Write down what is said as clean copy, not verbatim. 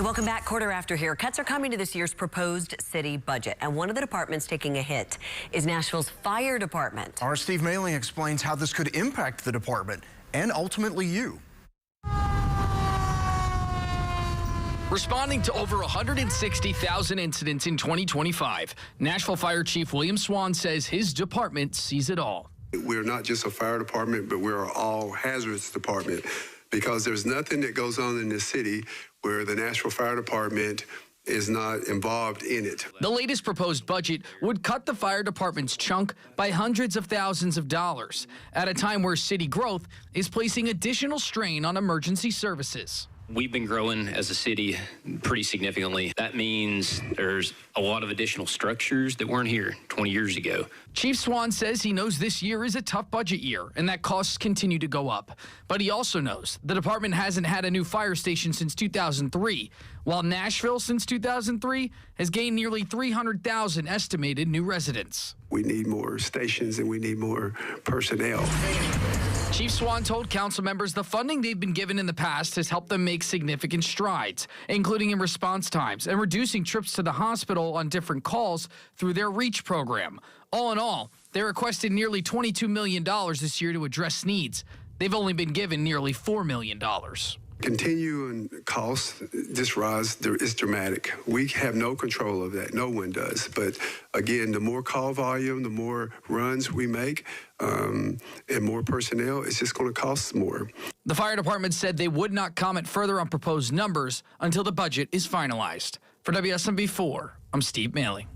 Welcome back. Quarter after here. Cuts are coming to this year's proposed city budget, and one of the departments taking a hit is Nashville's Fire Department. Our Steve Mailing explains how this could impact the department and ultimately you. Responding to over 160,000 incidents in 2025, Nashville Fire Chief William Swan says his department sees it all. We're not just a fire department, but we're all hazards department, because there's nothing that goes on in this city where the Nashville Fire Department is not involved in it. The latest proposed budget would cut the fire department's chunk by hundreds of thousands of dollars at a time where city growth is placing additional strain on emergency services. We've been growing as a city pretty significantly. That means there's a lot of additional structures that weren't here 20 years ago. Chief Swan says he knows this year is a tough budget year and that costs continue to go up. But he also knows the department hasn't had a new fire station since 2003, while Nashville since 2003 has gained nearly 300,000 estimated new residents. We need more stations and we need more personnel. Chief Swan told council members the funding they've been given in the past has helped them make significant strides, including in response times and reducing trips to the hospital on different calls through their REACH program. All in all, they requested nearly $22 million this year to address needs. They've only been given nearly $4 million. Continuing costs, this rise is dramatic. We have no control of that. No one does. But again, the more call volume, the more runs we make, and more personnel, it's just going to cost more. The fire department said they would not comment further on proposed numbers until the budget is finalized. For WSMV4, I'm Steve Mailing.